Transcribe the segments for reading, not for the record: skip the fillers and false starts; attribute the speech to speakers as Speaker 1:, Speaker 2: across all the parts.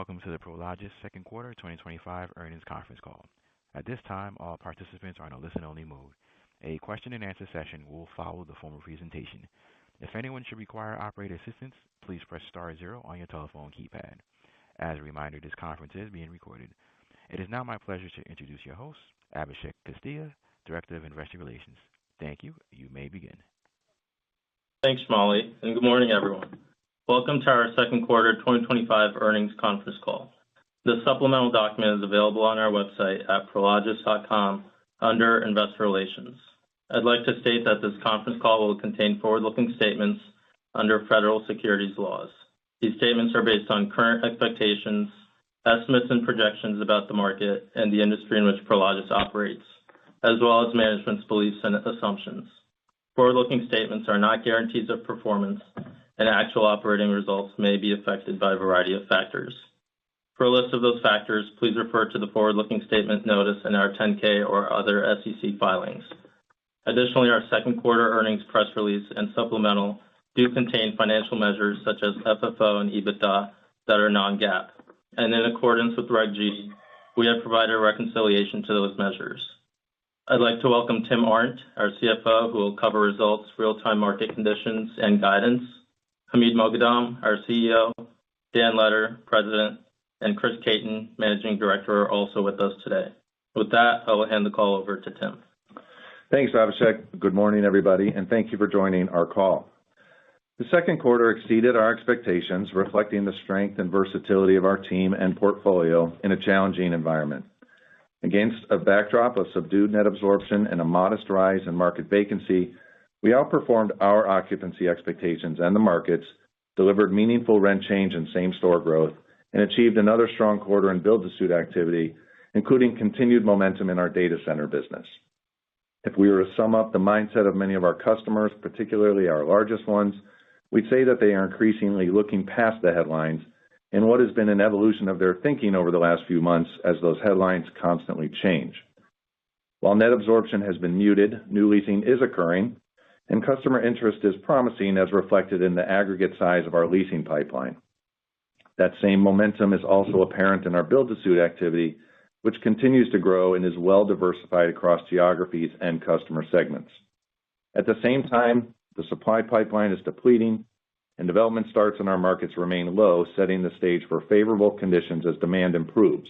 Speaker 1: welcome to the Prologis second quarter 2025 earnings conference call. At this time, all participants are in a listen-only mode. A question-and-answer session will follow the formal presentation. If anyone should require operator assistance, please press star zero on your telephone keypad. As a reminder, this conference is being recorded. It is now my pleasure to introduce your host, Abhishek Castilla, Director of Investor Relations. Thank you. You may begin.
Speaker 2: Thanks, Molly, and good morning, everyone. Welcome to our second quarter 2025 earnings conference call. The supplemental document is available on our website at prologis.com under Investor Relations. I'd like to state that this conference call will contain forward-looking statements under federal securities laws. These statements are based on current expectations, estimates, and projections about the market and the industry in which Prologis operates, as well as management's beliefs and assumptions. Forward-looking statements are not guarantees of performance, and actual operating results may be affected by a variety of factors. For a list of those factors, please refer to the forward-looking statement notice in our 10-K or other SEC filings. Additionally, our second quarter earnings press release and supplemental do contain financial measures such as FFO and EBITDA that are non-GAAP, and in accordance with Reg G, we have provided a reconciliation to those measures. I'd like to welcome Tim Arndt, our CFO, who will cover results, real-time market conditions, and guidance. Hamid Moghadam, our CEO, Dan Letter, President, and Chris Caton, Managing Director, are also with us today. With that, I will hand the call over to Tim.
Speaker 3: Thanks, Abhishek. Good morning, everybody, and thank you for joining our call. The second quarter exceeded our expectations, reflecting the strength and versatility of our team and portfolio in a challenging environment. Against a backdrop of subdued net absorption and a modest rise in market vacancy, we outperformed our occupancy expectations and the markets, delivered meaningful rent change and same-store growth, and achieved another strong quarter in build-to-suit activity, including continued momentum in our data center business. If we were to sum up the mindset of many of our customers, particularly our largest ones, we'd say that they are increasingly looking past the headlines and what has been an evolution of their thinking over the last few months as those headlines constantly change. While net absorption has been muted, new leasing is occurring, and customer interest is promising as reflected in the aggregate size of our leasing pipeline. That same momentum is also apparent in our build-to-suit activity, which continues to grow and is well diversified across geographies and customer segments. At the same time, the supply pipeline is depleting, and development starts in our markets remain low, setting the stage for favorable conditions as demand improves.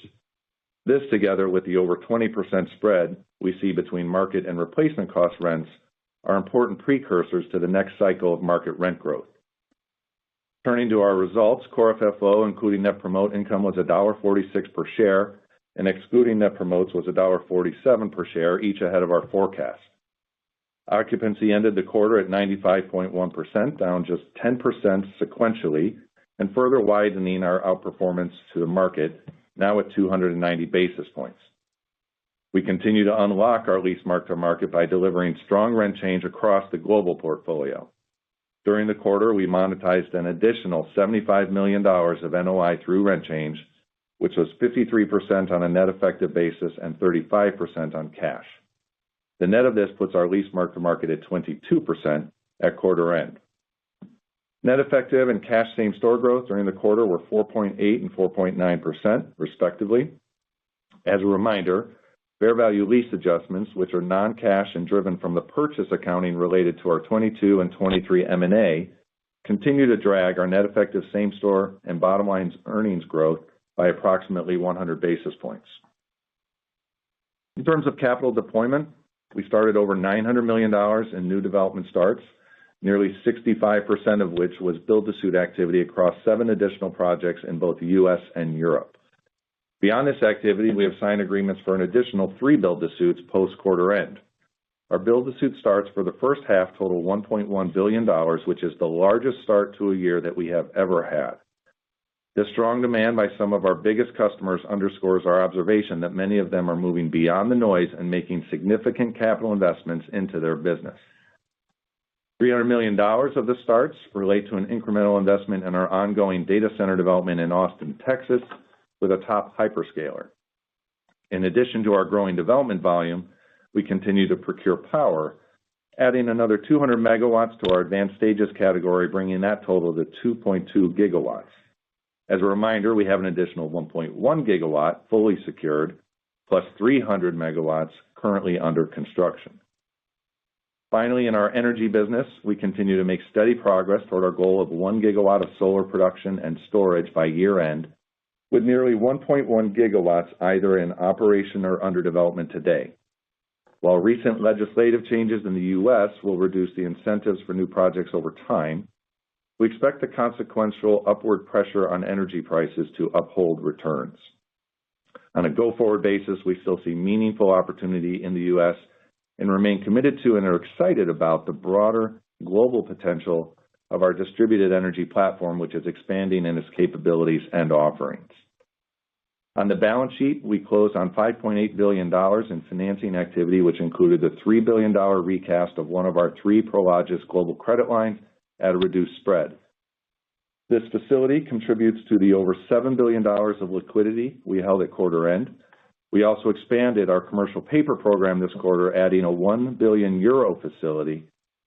Speaker 3: This, together with the over 20% spread we see between market and replacement cost rents, are important precursors to the next cycle of market rent growth. Turning to our results, Core FFO, including net promote income, was $1.46 per share, and excluding net promotes was $1.47 per share, each ahead of our forecast. Occupancy ended the quarter at 95.1%, down just 10% sequentially, and further widening our outperformance to the market, now at 290 basis points. We continue to unlock our lease mark-to-market by delivering strong rent change across the global portfolio. During the quarter, we monetized an additional $75 million of NOI through rent change, which was 53% on a net effective basis and 35% on cash. The net of this puts our lease mark-to-market at 22% at quarter end. Net effective and cash same-store growth during the quarter were 4.8% and 4.9%, respectively. As a reminder, fair value lease adjustments, which are non-cash and driven from the purchase accounting related to our 22 and 23 M&A, continue to drag our net effective same-store and bottom line earnings growth by approximately 100 basis points. In terms of capital deployment, we started over $900 million in new development starts, nearly 65% of which was build-to-suit activity across 7 additional projects in both the U.S. and Europe. Beyond this activity, we have signed agreements for an additional 3 build-to-suits post-quarter end. Our build-to-suit starts for the first half total $1.1 billion, which is the largest start to a year that we have ever had. This strong demand by some of our biggest customers underscores our observation that many of them are moving beyond the noise and making significant capital investments into their business. $300 million of the starts relate to an incremental investment in our ongoing data center development in Austin, Texas, with a top hyperscaler. In addition to our growing development volume, we continue to procure power, adding another 200 megawatts to our advanced stages category, bringing that total to 2.2 gigawatts. As a reminder, we have an additional 1.1 gigawatt fully secured, plus 300 megawatts currently under construction. Finally, in our energy business, we continue to make steady progress toward our goal of 1 gigawatt of solar production and storage by year-end, with nearly 1.1 gigawatts either in operation or under development today. While recent legislative changes in the U.S. will reduce the incentives for new projects over time, we expect the consequential upward pressure on energy prices to uphold returns. On a go-forward basis, we still see meaningful opportunity in the U.S. and remain committed to and are excited about the broader global potential of our distributed energy platform, which is expanding in its capabilities and offerings. On the balance sheet, we closed on $5.8 billion in financing activity, which included the $3 billion recast of one of our three Prologis global credit lines at a reduced spread. This facility contributes to the over $7 billion of liquidity we held at quarter end. We also expanded our commercial paper program this quarter, adding a 1 billion euro facility,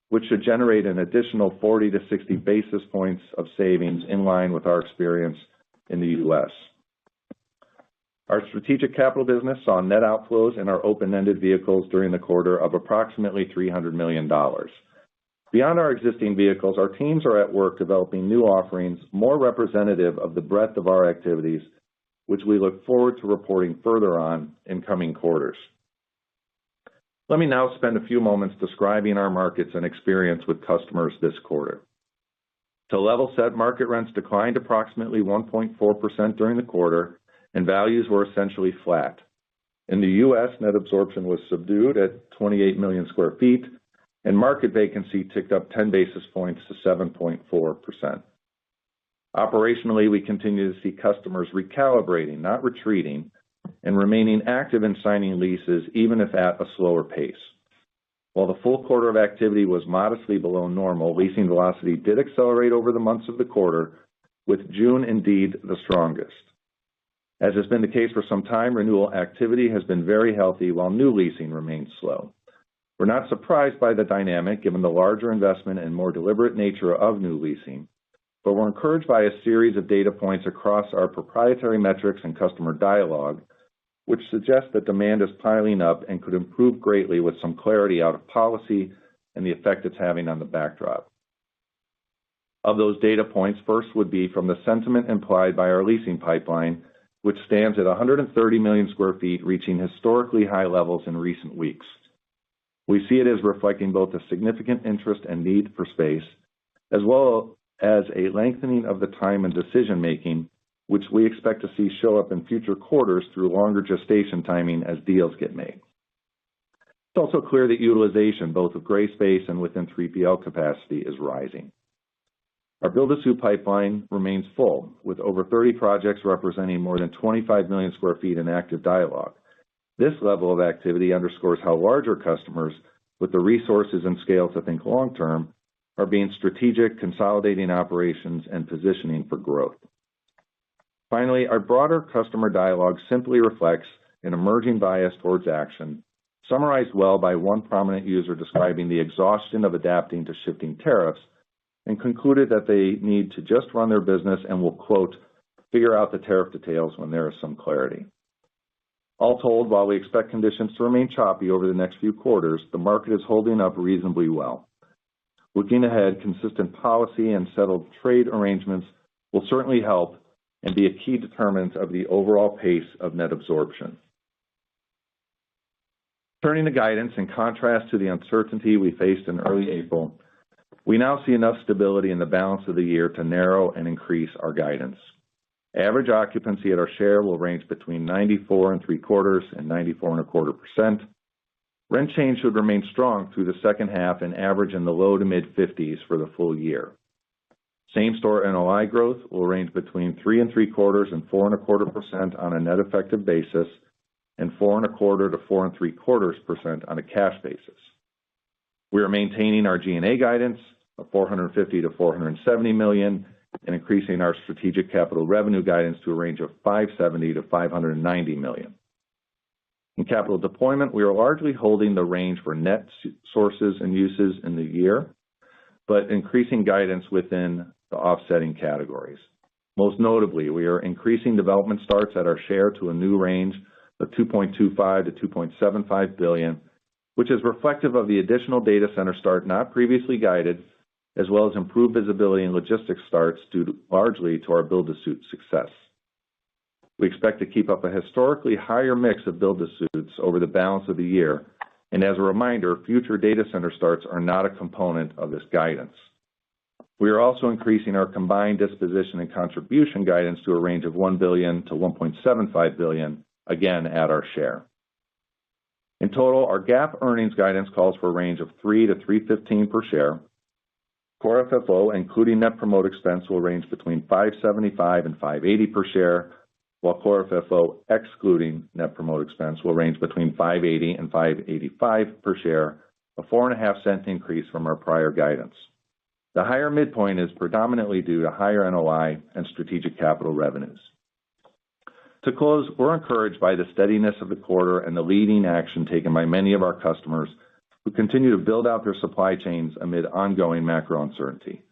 Speaker 3: which should generate an additional 40 to 60 basis points of savings in line with our experience in the U.S. Our strategic capital business saw net outflows in our open-ended vehicles during the quarter of approximately $300 million. Beyond our existing vehicles, our teams are at work developing new offerings more representative of the breadth of our activities, which we look forward to reporting further on in coming quarters. Let me now spend a few moments describing our markets and experience with customers this quarter. To level set, market rents declined approximately 1.4% during the quarter, and values were essentially flat. In the U.S., net absorption was subdued at 28 million square feet, and market vacancy ticked up 10 basis points to 7.4%. Operationally, we continue to see customers recalibrating, not retreating, and remaining active in signing leases, even if at a slower pace. While the full quarter of activity was modestly below normal, leasing velocity did accelerate over the months of the quarter, with June indeed the strongest. As has been the case for some time, renewal activity has been very healthy while new leasing remains slow. We're not surprised by the dynamic given the larger investment and more deliberate nature of new leasing, but we're encouraged by a series of data points across our proprietary metrics and customer dialogue, which suggests that demand is piling up and could improve greatly with some clarity out of policy and the effect it's having on the backdrop. Of those data points, first would be from the sentiment implied by our leasing pipeline, which stands at 130 million square feet, reaching historically high levels in recent weeks. We see it as reflecting both a significant interest and need for space, as well as a lengthening of the time and decision-making, which we expect to see show up in future quarters through longer gestation timing as deals get made. It's also clear that utilization, both of gray space and within 3PL capacity, is rising. Our build-to-suit pipeline remains full, with over 30 projects representing more than 25 million square feet in active dialogue. This level of activity underscores how larger customers, with the resources and scale to think long-term, are being strategic, consolidating operations, and positioning for growth. Finally, our broader customer dialogue simply reflects an emerging bias towards action, summarized well by one prominent user describing the exhaustion of adapting to shifting tariffs, and concluded that they need to just run their business and will, quote, figure out the tariff details when there is some clarity. All told, while we expect conditions to remain choppy over the next few quarters, the market is holding up reasonably well. Looking ahead, consistent policy and settled trade arrangements will certainly help and be a key determinant of the overall pace of net absorption. Turning to guidance, in contrast to the uncertainty we faced in early April, we now see enough stability in the balance of the year to narrow and increase our guidance. Average occupancy at our share will range between 94.75% and 94.25%. Rent change should remain strong through the second half and average in the low to mid-50s for the full year. Same-store NOI growth will range between 3.75% and 4.25% on a net effective basis and 4.25% to 4.75% on a cash basis. We are maintaining our G&A guidance of $450 to $470 million and increasing our strategic capital revenue guidance to a range of $570 to $590 million. In capital deployment, we are largely holding the range for net sources and uses in the year, but increasing guidance within the offsetting categories. Most notably, we are increasing development starts at our share to a new range of $2.25 to $2.75 billion, which is reflective of the additional data center start not previously guided, as well as improved visibility in logistics starts due largely to our build-to-suit success. We expect to keep up a historically higher mix of build-to-suits over the balance of the year, and as a reminder, future data center starts are not a component of this guidance. We are also increasing our combined disposition and contribution guidance to a range of $1 billion to $1.75 billion, again at our share. In total, our GAAP earnings guidance calls for a range of $3 to $3.15 per share. Core FFO, including net promote expense, will range between $5.75 and $5.80 per share, while Core FFO, excluding net promote expense, will range between $5.80 and $5.85 per share, a 4.5-cent increase from our prior guidance. The higher midpoint is predominantly due to higher NOI and strategic capital revenues. To close, we're encouraged by the steadiness of the quarter and the leading action taken by many of our customers who continue to build out their supply chains amid ongoing macro uncertainty.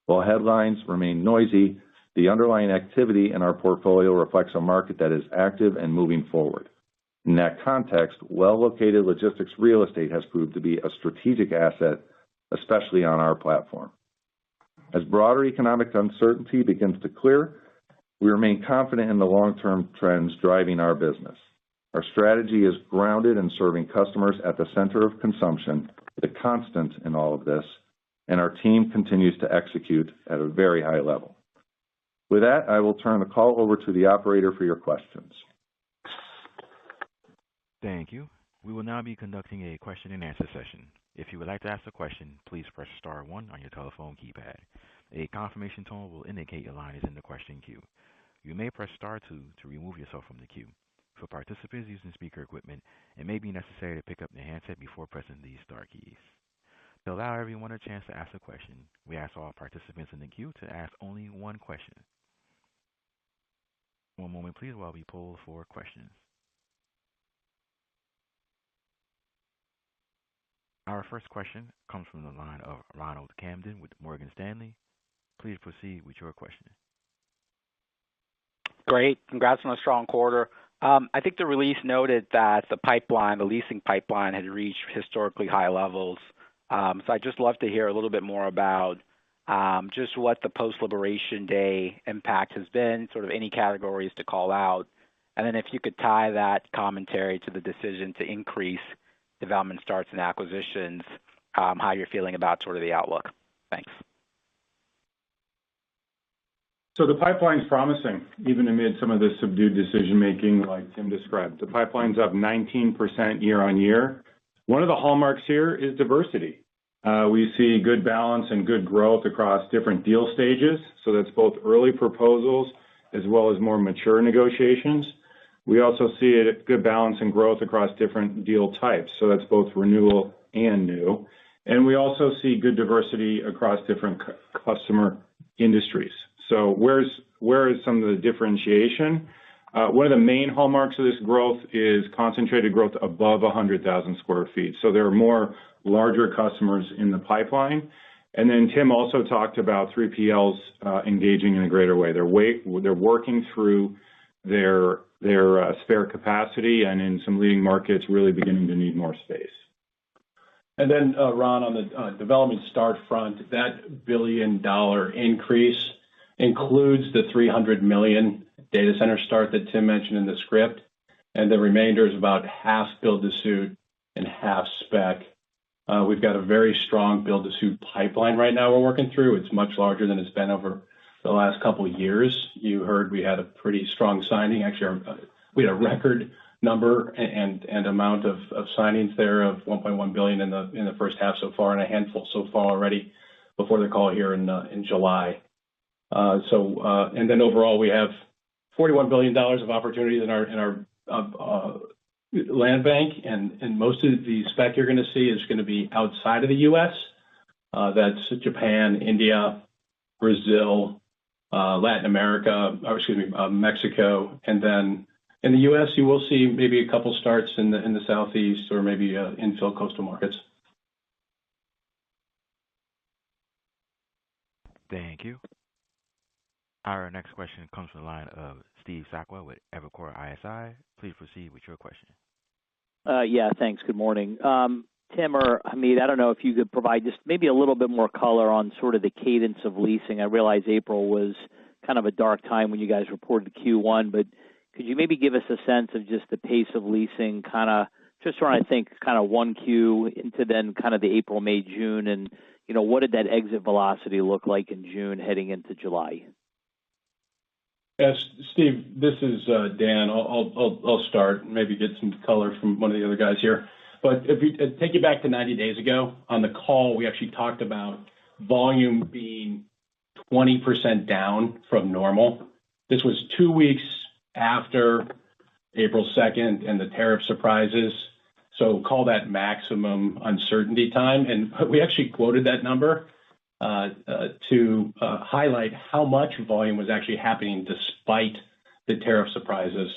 Speaker 3: While headlines remain noisy, the underlying activity in our portfolio reflects a market that is active and moving forward. In that context, well-located logistics real estate has proved to be a strategic asset, especially on our platform. As broader economic uncertainty begins to clear, we remain confident in the long-term trends driving our business. Our strategy is grounded in serving customers at the center of consumption, the constant in all of this, and our team continues to execute at a very high level. With that, I will turn the call over to the operator for your questions.
Speaker 1: Thank you. We will now be conducting a question-and-answer session. If you would like to ask a question, please press star one on your telephone keypad. A confirmation tone will indicate your line is in the question queue. You may press star two to remove yourself from the queue. For participants using speaker equipment, it may be necessary to pick up the handset before pressing these star keys. To allow everyone a chance to ask a question, we ask all participants in the queue to ask only one question. One moment, please, while we poll for questions. Our first question comes from the line of Ronald Kamdem with Morgan Stanley. Please proceed with your question.
Speaker 4: Great. Congrats on a strong quarter. I think the release noted that the leasing pipeline had reached historically high levels. So I'd just love to hear a little bit more about just what the post-Liberation Day impact has been, sort of any categories to call out. And then if you could tie that commentary to the decision to increase development starts and acquisitions, how you're feeling about sort of the outlook. Thanks.
Speaker 5: So the pipeline's promising, even amid some of the subdued decision-making like Tim described. The pipeline's up 19% year on year. One of the hallmarks here is diversity. We see good balance and good growth across different deal stages. So that's both early proposals as well as more mature negotiations. We also see a good balance and growth across different deal types. So that's both renewal and new. And we also see good diversity across different customer industries. So where is some of the differentiation? One of the main hallmarks of this growth is concentrated growth above 100,000 square feet. So there are more larger customers in the pipeline. And then Tim also talked about 3PLs engaging in a greater way. They're working through their spare capacity and in some leading markets really beginning to need more space.
Speaker 6: And then, Ron, on the development start front, that $1 billion increase includes the $300 million data center start that Tim mentioned in the script, and the remainder is about half build-to-suit and half spec. We've got a very strong build-to-suit pipeline right now we're working through. It's much larger than it's been over the last couple of years. You heard we had a pretty strong signing. Actually, we had a record number and amount of signings there of $1.1 billion in the first half so far, and a handful so far already before the call here in July. And then overall, we have $41 billion of opportunities in our land bank, and most of the spec you're going to see is going to be outside of the U.S. That's Japan, India, Brazil, Latin America, Mexico, and then in the U.S. you will see maybe a couple starts in the southeast or maybe infill coastal markets.
Speaker 1: Thank you. Our next question comes from the line of Steve Sakwa with Evercore ISI. Please proceed with your question.
Speaker 7: Yeah, thanks. Good morning. Tim or Hamid, I don't know if you could provide just maybe a little bit more color on sort of the cadence of leasing. I realize April was kind of a dark time when you guys reported Q1, but could you maybe give us a sense of just the pace of leasing, kind of just trying to think kind of 1Q into then kind of the April, May, June, and, you know, what did that exit velocity look like in June heading into July?
Speaker 6: Yes, Steve, this is Dan. I'll start and maybe get some color from one of the other guys here. But if we take you back to 90 days ago, on the call, we actually talked about volume being 20% down from normal. This was 2 weeks after April 2nd and the tariff surprises. So call that maximum uncertainty time. And we actually quoted that number to highlight how much volume was actually happening despite the tariff surprises.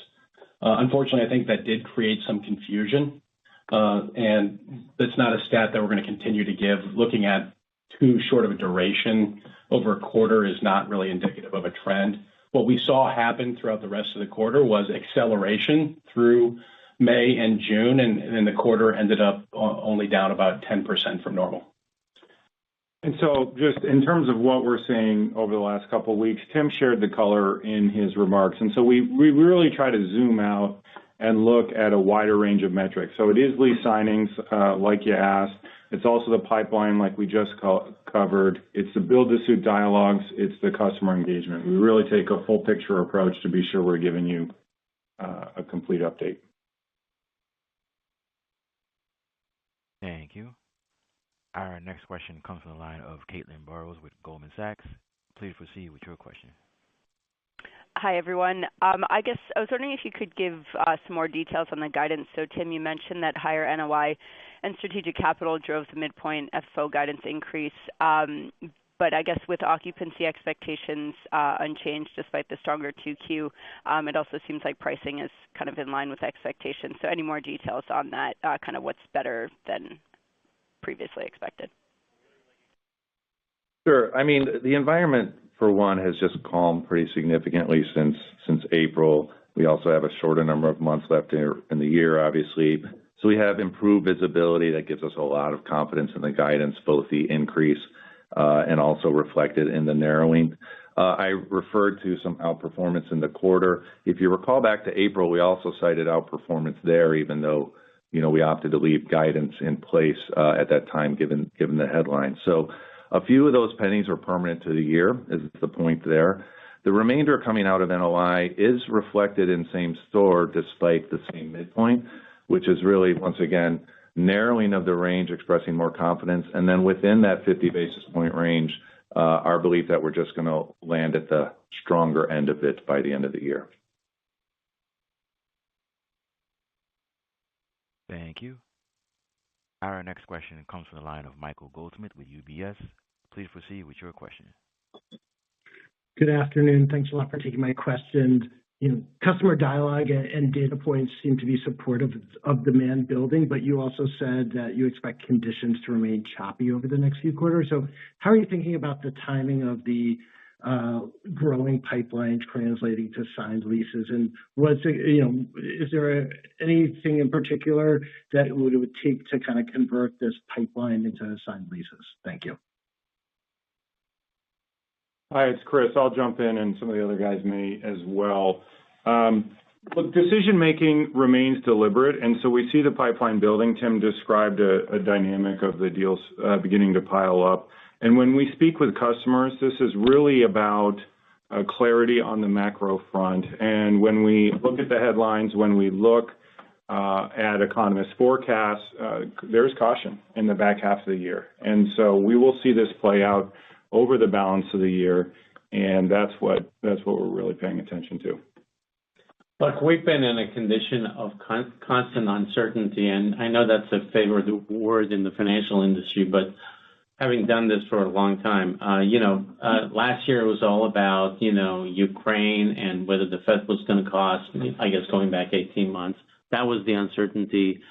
Speaker 6: Unfortunately, I think that did create some confusion. And that's not a stat that we're going to continue to give. Looking at too short of a duration over a quarter is not really indicative of a trend. What we saw happen throughout the rest of the quarter was acceleration through May and June, and then the quarter ended up only down about 10% from normal.
Speaker 5: And so just in terms of what we're seeing over the last couple of weeks, Tim shared the color in his remarks. And so we really try to zoom out and look at a wider range of metrics. So it is lease signings, like you asked. It's also the pipeline, like we just covered. It's the build-to-suit dialogues. It's the customer engagement. We really take a full picture approach to be sure we're giving you a complete update.
Speaker 1: Thank you. Our next question comes from the line of Caitlin Burrows with Goldman Sachs. Please proceed with your question.
Speaker 8: Hi, everyone. I guess I was wondering if you could give some more details on the guidance. So, Tim, you mentioned that higher NOI and strategic capital drove the midpoint FFO guidance increase. But I guess with occupancy expectations unchanged despite the stronger 2Q, it also seems like pricing is kind of in line with expectations. So any more details on that, kind of what's better than previously expected?
Speaker 3: Sure. I mean, the environment, for one, has just calmed pretty significantly since April. We also have a shorter number of months left in the year, obviously. So we have improved visibility that gives us a lot of confidence in the guidance, both the increase and also reflected in the narrowing. I referred to some outperformance in the quarter. If you recall back to April, we also cited outperformance there, even though, you know, we opted to leave guidance in place at that time, given the headline. So a few of those pennies are permanent to the year, is the point there. The remainder coming out of NOI is reflected in same store despite the same midpoint, which is really, once again, narrowing of the range, expressing more confidence. And then within that 50 basis point range, our belief that we're just going to land at the stronger end of it by the end of the year.
Speaker 1: Thank you. Our next question comes from the line of Michael Goldsmith with UBS. Please proceed with your question.
Speaker 9: Good afternoon. Thanks a lot for taking my question. You know, customer dialogue and data points seem to be supportive of demand building, but you also said that you expect conditions to remain choppy over the next few quarters. So how are you thinking about the timing of the growing pipelines translating to signed leases? And is there anything in particular that it would take to kind of convert this pipeline into signed leases? Thank you.
Speaker 5: Hi, it's Chris. I'll jump in, and some of the other guys may as well. Look, decision-making remains deliberate, and so we see the pipeline building. Tim described a dynamic of the deals beginning to pile up. And when we speak with customers, this is really about clarity on the macro front. And when we look at the headlines, when we look at economist forecasts, there's caution in the back half of the year. And so we will see this play out over the balance of the year, and that's what we're really paying attention to.
Speaker 2: Look, we've been in a condition of constant uncertainty, and I know that's a favored word in the financial industry, but having done this for a long time, last year it was all about, Ukraine and whether the Fed was going to cost, I guess going back 18 months. That was the uncertainty.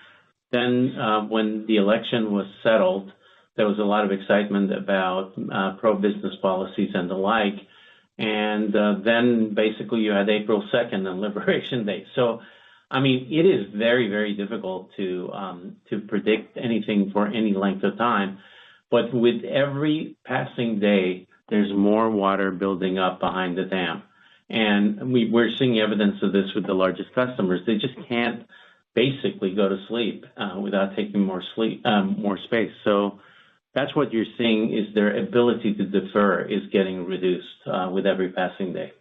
Speaker 2: Then when the election was settled, there was a lot of excitement about pro-business policies and the like.
Speaker 10: And then basically you had April 2nd and Liberation Day. So, I mean, it is very, very difficult to predict anything for any length of time. But with every passing day, there's more water building up behind the dam. And we're seeing evidence of this with the largest customers. They just can't basically go to sleep without taking more space. So that's what you're seeing is their ability to defer is getting reduced with every passing day.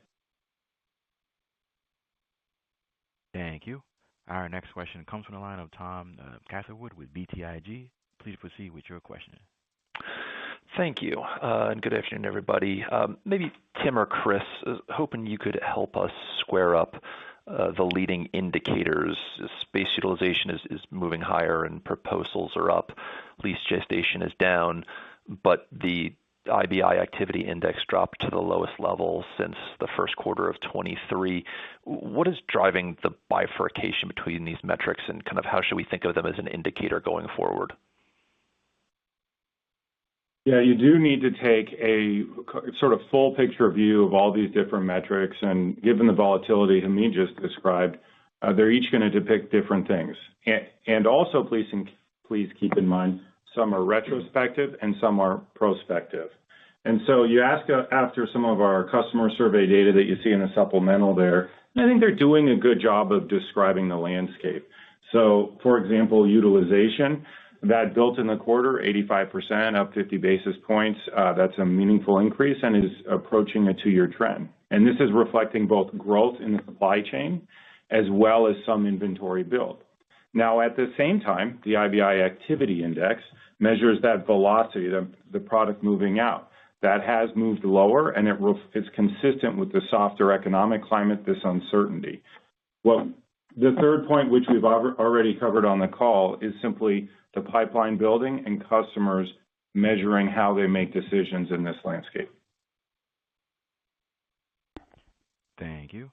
Speaker 1: Thank you. Our next question comes from the line of Tom Catherwood with BTIG. Please proceed with your question.
Speaker 11: Thank you, and good afternoon, everybody. Maybe Tim or Chris, hoping you could help us square up the leading indicators. Space utilization is moving higher and proposals are up. Lease gestation is down, but the IBI activity index dropped to the lowest level since the first quarter of 23. What is driving the bifurcation between these metrics, and kind of how should we think of them as an indicator going forward?
Speaker 5: Yeah, you do need to take a sort of full picture view of all these different metrics. And given the volatility Hamid just described, they're each going to depict different things. And also, please keep in mind, some are retrospective and some are prospective. And so you ask after some of our customer survey data that you see in the supplemental there, I think they're doing a good job of describing the landscape. So, for example, utilization, that built in the quarter, 85%, up 50 basis points. That's a meaningful increase and is approaching a 2-year trend. And this is reflecting both growth in the supply chain as well as some inventory build. Now, at the same time, the IBI activity index measures that velocity, the product moving out. That has moved lower, and it's consistent with the softer economic climate, this uncertainty. Well, the third point, which we've already covered on the call, is simply the pipeline building and customers measuring how they make decisions in this landscape.
Speaker 1: Thank you.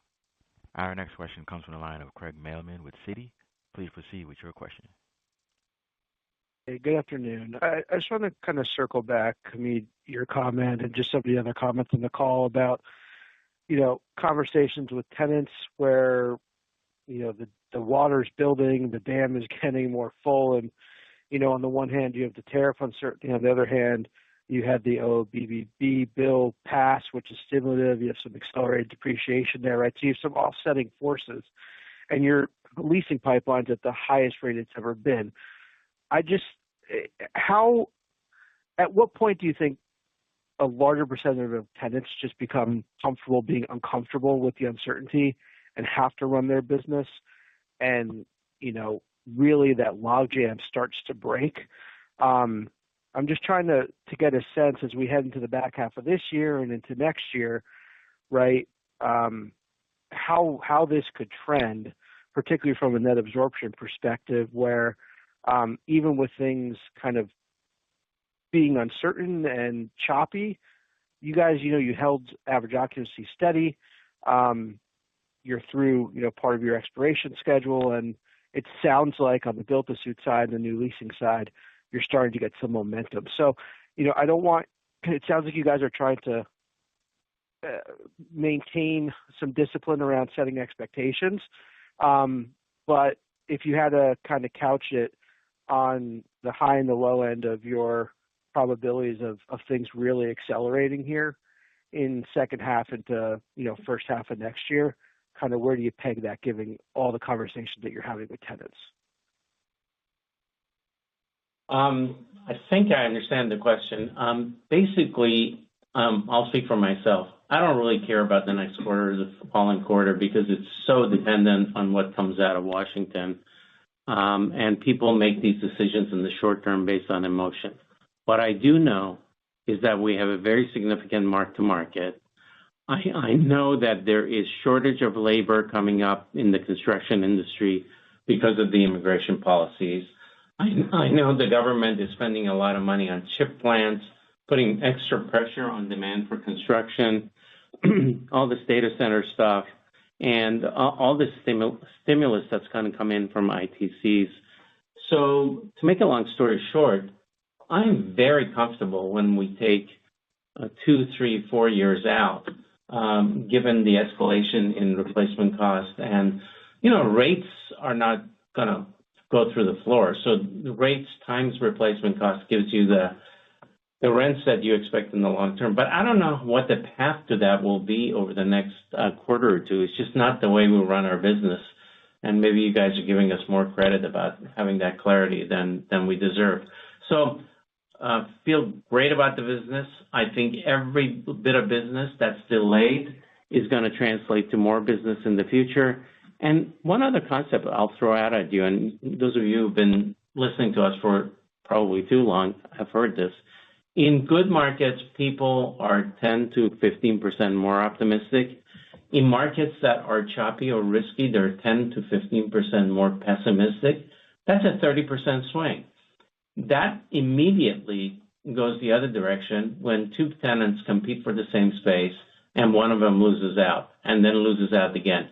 Speaker 1: Our next question comes from the line of Craig Mailman with Citi. Please proceed with your question.
Speaker 12: Hey, good afternoon. I just want to kind of circle back, Hamid, your comment and just some of the other comments in the call about, conversations with tenants where, the water's building, the dam is getting more full, and, on the one hand, you have the tariff uncertainty. On the other hand, you had the OBBB bill pass, which is stimulative. You have some accelerated depreciation there, right? So you have some offsetting forces, and your leasing pipeline's at the highest rate it's ever been. At what point do you think a larger percentage of tenants just become comfortable being uncomfortable with the uncertainty and have to run their business, and, really that logjam starts to break? I'm just trying to get a sense as we head into the back half of this year and into next year, right, how this could trend, particularly from a net absorption perspective, where even with things kind of being uncertain and choppy, you guys, you held average occupancy steady. You're through, part of your expiration schedule, and it sounds like on the built-to-suit side, the new leasing side, you're starting to get some momentum. So, it sounds like you guys are trying to maintain some discipline around setting expectations. But if you had to kind of couch it on the high and the low end of your probabilities of things really accelerating here in second half into, first half of next year, kind of where do you peg that, given all the conversations that you're having with tenants?
Speaker 10: I think I understand the question. Basically, I'll speak for myself. I don't really care about the next quarter or the following quarter because it's so dependent on what comes out of Washington. And people make these decisions in the short term based on emotion. What I do know is that we have a very significant mark-to-market. I know that there is shortage of labor coming up in the construction industry because of the immigration policies. I know the government is spending a lot of money on chip plants, putting extra pressure on demand for construction, all this data center stuff, and all this stimulus that's going to come in from ITCs. So to make a long story short, I'm very comfortable when we take 2, 3, 4 years out given the escalation in replacement cost. And, rates are not going to go through the floor. So the rates times replacement cost gives you the rents that you expect in the long term. But I don't know what the path to that will be over the next quarter or two. It's just not the way we run our business. And maybe you guys are giving us more credit about having that clarity than we deserve. So feel great about the business. I think every bit of business that's delayed is going to translate to more business in the future. And one other concept I'll throw out at you, and those of you who've been listening to us for probably too long have heard this. In good markets, people are 10 to 15% more optimistic. In markets that are choppy or risky, they're 10 to 15% more pessimistic. That's a 30% swing. That immediately goes the other direction when two tenants compete for the same space and one of them loses out and then loses out again.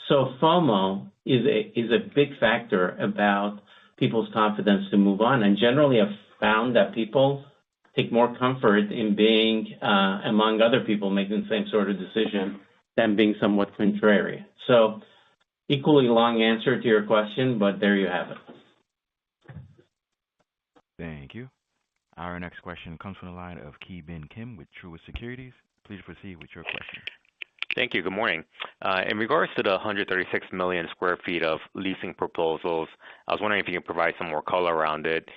Speaker 10: So FOMO is a big factor about people's confidence to move on. And generally I've found that people take more comfort in being among other people making the same sort of decision than being somewhat contrary. So equally long answer to your question, but there you have it.
Speaker 1: Thank you. Our next question comes from the line of Ki Bin Kim with Truist Securities. Please proceed with your question.
Speaker 13: Thank you. Good morning. In regards to the 136 million square feet of leasing proposals, I was wondering if you can provide some more color around it.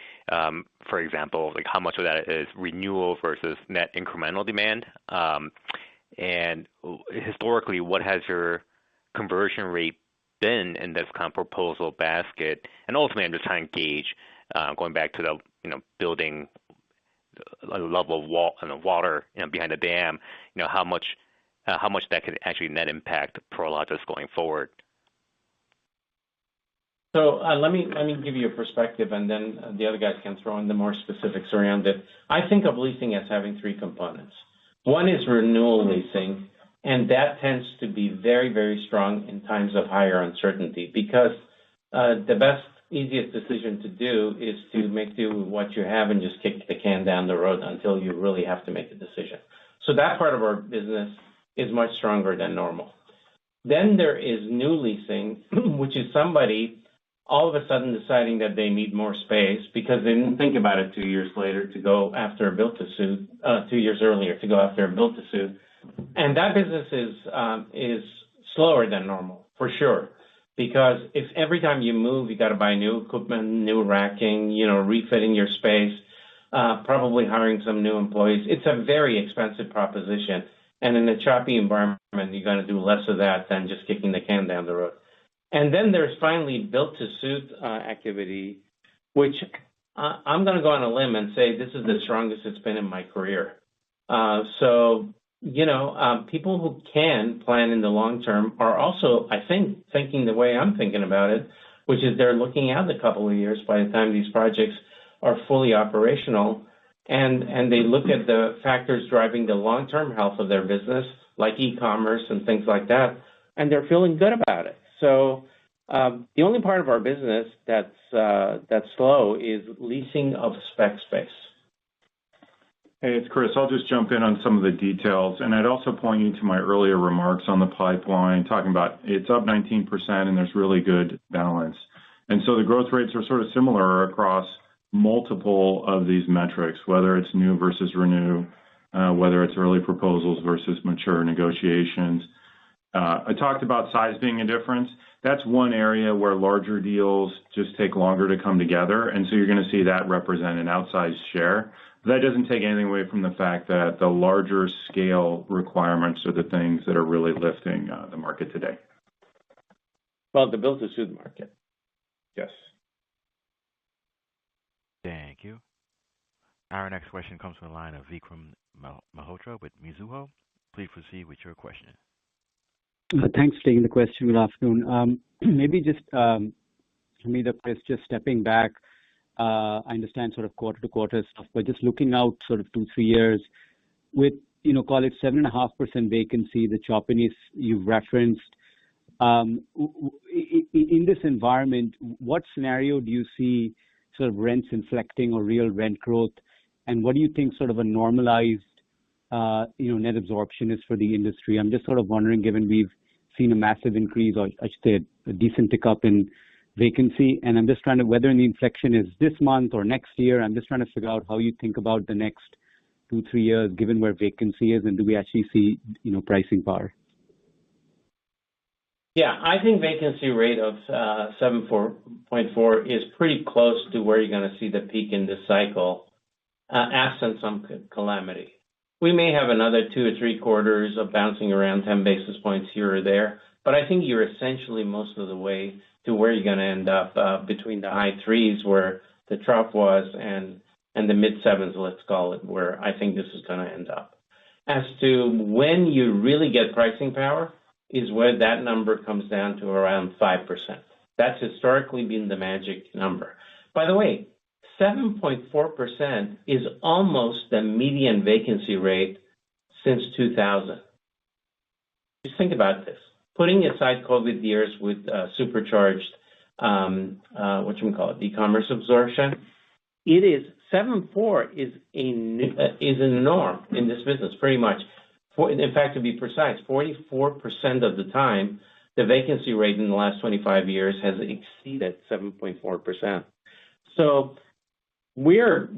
Speaker 13: For example, like how much of that is renewal versus net incremental demand? And historically, what has your conversion rate been in this kind of proposal basket? And ultimately, I'm just trying to gauge, going back to the building level of water behind the dam, how much that could actually net impact Prologis going forward.
Speaker 10: So let me give you a perspective, and then the other guys can throw in the more specifics around it. I think of leasing as having three components. One is renewal leasing, and that tends to be very, very strong in times of higher uncertainty because the best, easiest decision to do is to make do with what you have and just kick the can down the road until you really have to make a decision. So that part of our business is much stronger than normal. Then there is new leasing, which is somebody all of a sudden deciding that they need more space because they didn't think about it 2 years later to go after a build-to-suit, 2 years earlier to go after a build-to-suit. And that business is slower than normal, for sure. Because if every time you move, you got to buy new equipment, new racking, refitting your space, probably hiring some new employees. It's a very expensive proposition. And in a choppy environment, you're going to do less of that than just kicking the can down the road. And then there's finally built-to-suit activity, which I'm going to go on a limb and say this is the strongest it's been in my career. People who can plan in the long term are also, I think, thinking the way I'm thinking about it, which is they're looking out a couple of years by the time these projects are fully operational, and they look at the factors driving the long-term health of their business, like e-commerce and things like that, and they're feeling good about it. So the only part of our business that's slow is leasing of spec space.
Speaker 5: Hey, it's Chris. I'll just jump in on some of the details. And I'd also point you to my earlier remarks on the pipeline, talking about it's up 19% and there's really good balance. And so the growth rates are sort of similar across multiple of these metrics, whether it's new versus renew, whether it's early proposals versus mature negotiations. I talked about size being a difference. That's one area where larger deals just take longer to come together. And so you're going to see that represent an outsized share. That doesn't take anything away from the fact that the larger scale requirements are the things that are really lifting the market today.
Speaker 10: Well, the build-to-suit market.
Speaker 5: Yes.
Speaker 1: Thank you. Our next question comes from the line of Vikram Malhotra with Mizuho. Please proceed with your question.
Speaker 14: Thanks for taking the question. Good afternoon. Maybe just, Chris, just stepping back, I understand sort of quarter to quarter stuff, but just looking out sort of 2-3 years with, call it 7.5% vacancy, the choppiness you've referenced. In this environment, what scenario do you see sort of rents inflecting or real rent growth? And what do you think sort of a normalized net absorption is for the industry. I'm just sort of wondering, given we've seen a massive increase, or I should say a decent tick up in vacancy, and I'm just trying to, whether the inflection is this month or next year, I'm just trying to figure out how you think about the next 2-3 years, given where vacancy is, and do we actually see, pricing power?
Speaker 10: Yeah, I think vacancy rate of 7.4 is pretty close to where you're going to see the peak in this cycle, absent some calamity. We may have another 2 or 3 quarters of bouncing around 10 basis points here or there, but I think you're essentially most of the way to where you're going to end up between the high 3s where the trough was and the mid 7s, let's call it, where I think this is going to end up. As to when you really get pricing power is where that number comes down to around 5%. That's historically been the magic number. By the way, 7.4% is almost the median vacancy rate since 2000. Just think about this. Putting aside COVID years with supercharged, e-commerce absorption, it is 7.4 is a norm in this business, pretty much. In fact, to be precise, 44% of the time, the vacancy rate in the last 25 years has exceeded 7.4%. So we are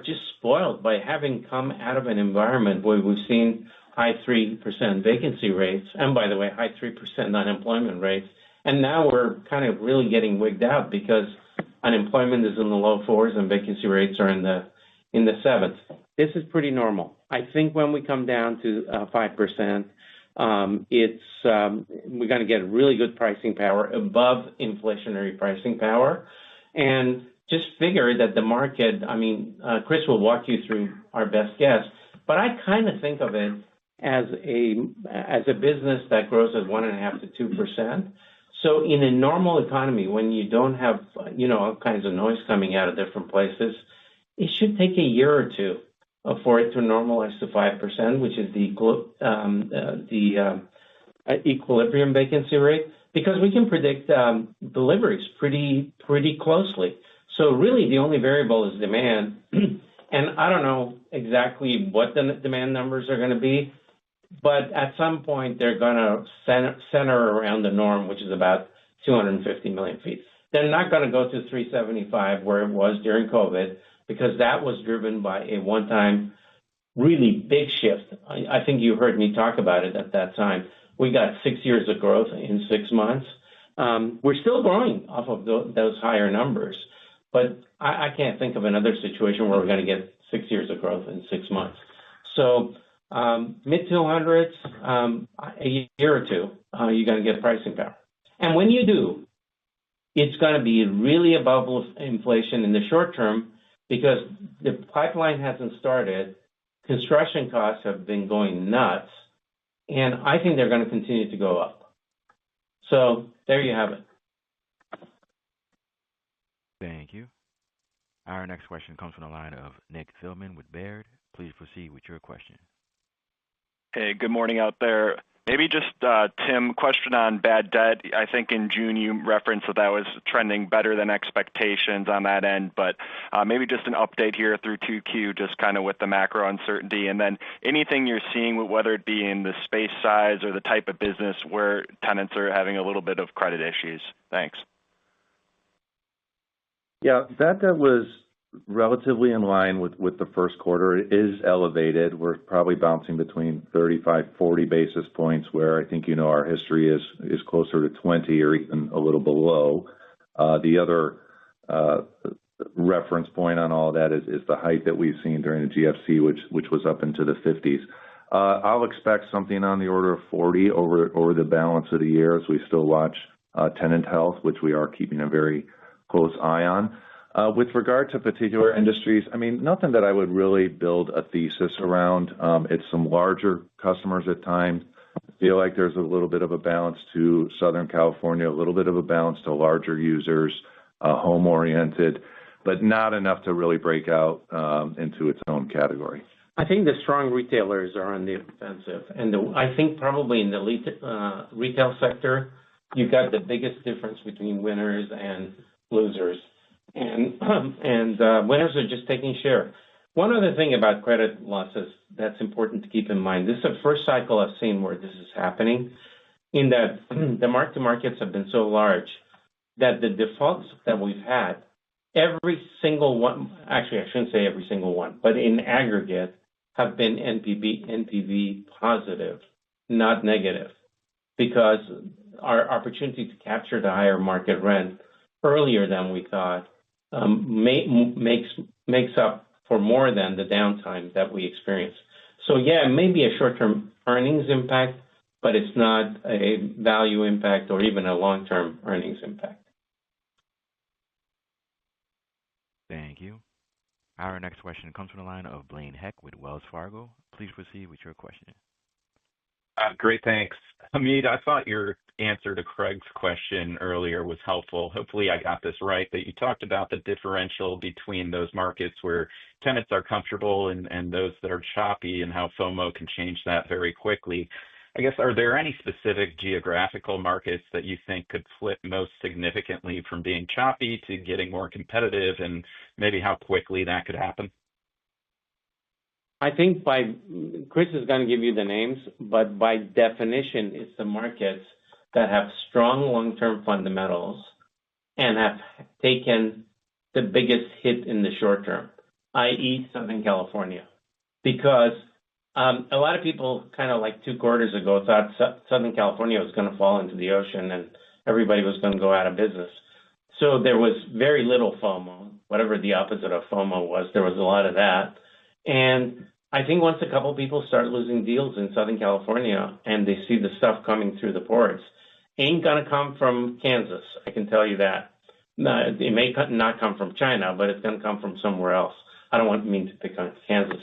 Speaker 10: just spoiled by having come out of an environment where we've seen high 3% vacancy rates, and by the way, high 3% unemployment rates, and now we're kind of really getting wigged out because unemployment is in the low 4s and vacancy rates are in the 7s. This is pretty normal. I think when we come down to 5%, we're going to get really good pricing power above inflationary pricing power, and just figure that the market. Chris will walk you through our best guess, but I kind of think of it as a business that grows at 1.5 to 2%. So in a normal economy, when you don't have all kinds of noise coming out of different places, it should take a year or two for it to normalize to 5%, which is the equilibrium vacancy rate, because we can predict deliveries pretty closely. So really, the only variable is demand, and I don't know exactly what the demand numbers are going to be, but at some point they're going to center around the norm, which is about 250 million feet. They're not going to go to 375 where it was during COVID, because that was driven by a one-time really big shift. I think you heard me talk about it at that time. We got 6 years of growth in 6 months. We're still growing off of those higher numbers, but I can't think of another situation where we're going to get 6 years of growth in 6 months. So mid-200s, a year or two, you're going to get pricing power. And when you do, it's going to be really above inflation in the short term, because the pipeline hasn't started, construction costs have been going nuts, and I think they're going to continue to go up. So there you have it.
Speaker 1: Thank you. Our next question comes from the line of Nick Thillman with Baird. Please proceed with your question.
Speaker 15: Hey, good morning out there. Maybe just, Tim, question on bad debt. I think in June you referenced that was trending better than expectations on that end, but maybe just an update here through 2Q, just kind of with the macro uncertainty, and then anything you're seeing, whether it be in the space size or the type of business where tenants are having a little bit of credit issues. Thanks.
Speaker 3: Yeah, that was relatively in line with the first quarter. It is elevated. We're probably bouncing between 35-40 basis points, where I think our history is closer to 20 or even a little below. The other reference point on all that is the height that we've seen during the GFC, which was up into the 50s. I'll expect something on the order of 40 over the balance of the year, as we still watch tenant health, which we are keeping a very close eye on. With regard to particular industries, nothing that I would really build a thesis around. It's some larger customers at times. I feel like there's a little bit of a balance to Southern California, a little bit of a balance to larger users, home-oriented, but not enough to really break out into its own category.
Speaker 10: I think the strong retailers are on the offensive, and I think probably in the retail sector, you've got the biggest difference between winners and losers. And winners are just taking share. One other thing about credit losses that's important to keep in mind. This is the first cycle I've seen where this is happening, in that the mark-to-markets have been so large that the defaults that we've had, every single one, actually I shouldn't say every single one, but in aggregate have been NPV positive, not negative, because our opportunity to capture the higher market rent earlier than we thought makes up for more than the downtime that we experienced. So yeah, it may be a short-term earnings impact, but it's not a value impact or even a long-term earnings impact.
Speaker 1: Thank you. Our next question comes from the line of Blaine Heck with Wells Fargo. Please proceed with your question.
Speaker 16: Great, thanks. Hamid, I thought your answer to Craig's question earlier was helpful. Hopefully I got this right, that you talked about the differential between those markets where tenants are comfortable and those that are choppy, and how FOMO can change that very quickly. I guess, are there any specific geographical markets that you think could flip most significantly from being choppy to getting more competitive, and maybe how quickly that could happen?
Speaker 10: I think Chris is going to give you the names, but by definition, it's the markets that have strong long-term fundamentals and have taken the biggest hit in the short term, i.e. Southern California. Because a lot of people kind of like 2 quarters ago thought Southern California was going to fall into the ocean and everybody was going to go out of business. So there was very little FOMO, whatever the opposite of FOMO was. There was a lot of that. And I think once a couple of people start losing deals in Southern California and they see the stuff coming through the ports, ain't going to come from Kansas, I can tell you that. It may not come from China, but it's going to come from somewhere else. I don't mean to pick on Kansas.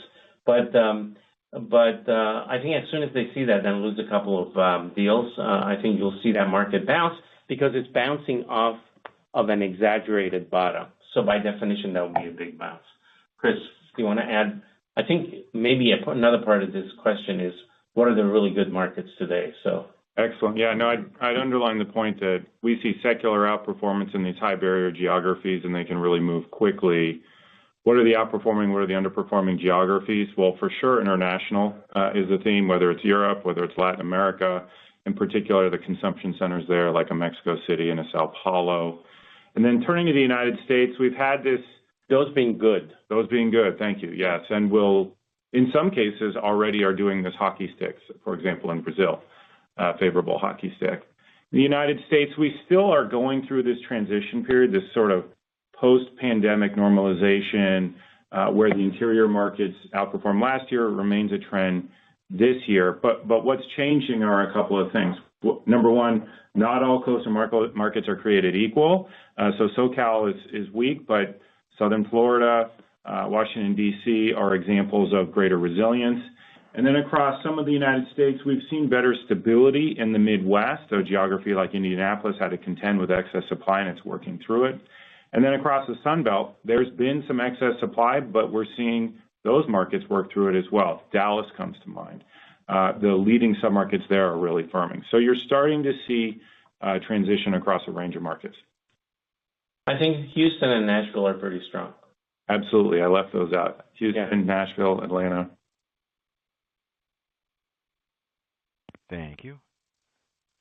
Speaker 10: But I think as soon as they see that, then lose a couple of deals, I think you'll see that market bounce, because it's bouncing off of an exaggerated bottom. So by definition, that would be a big bounce. Chris, do you want to add? I think maybe another part of this question is, what are the really good markets today? So
Speaker 5: excellent. Yeah, no, I'd underline the point that we see secular outperformance in these high barrier geographies, and they can really move quickly. What are the outperforming, what are the underperforming geographies? Well, for sure, international is the theme, whether it's Europe, whether it's Latin America, in particular, the consumption centers there, like a Mexico City and a Sao Paulo. And then turning to the United States, we've had this.
Speaker 10: Those being good.
Speaker 5: Those being good, thank you, yes. And we'll, in some cases, already are doing this hockey stick, for example, in Brazil, favorable hockey stick. In the United States, we still are going through this transition period, this sort of post-pandemic normalization, where the interior markets outperformed last year, remains a trend this year. But what's changing are a couple of things. Number one, not all coastal markets are created equal. So SoCal is weak, but Southern Florida, Washington, D.C. are examples of greater resilience. And then across some of the United States, we've seen better stability in the Midwest. So geography like Indianapolis had to contend with excess supply, and it's working through it. And then across the Sun Belt, there's been some excess supply, but we're seeing those markets work through it as well. Dallas comes to mind. The leading submarkets there are really firming. So you're starting to see transition across a range of markets.
Speaker 10: I think Houston and Nashville are pretty strong.
Speaker 5: Absolutely. I left those out. Houston, Nashville, Atlanta.
Speaker 1: Thank you.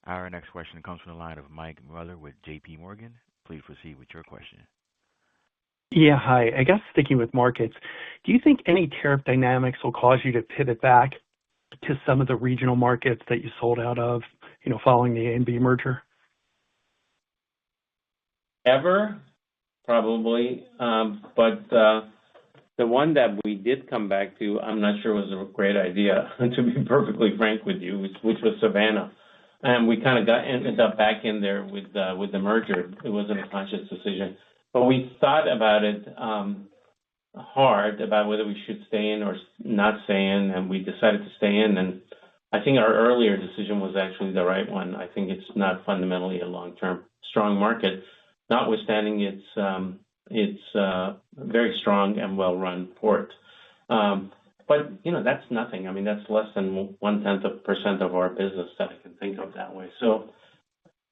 Speaker 1: Our next question comes from the line of Mike Mueller with J.P. Morgan. Please proceed with your question.
Speaker 17: Yeah, hi. I guess sticking with markets, do you think any tariff dynamics will cause you to pivot back to some of the regional markets that you sold out of, following the A&B merger?
Speaker 10: Ever? Probably. But the one that we did come back to, I'm not sure was a great idea, to be perfectly frank with you, which was Savannah. And we kind of ended up back in there with the merger. It wasn't a conscious decision. But we thought about it hard, about whether we should stay in or not stay in, and we decided to stay in. And I think our earlier decision was actually the right one. I think it's not fundamentally a long-term strong market, notwithstanding it's very strong and well-run port. But, that's nothing. I mean, that's less than 0.1% of our business that I can think of that way. So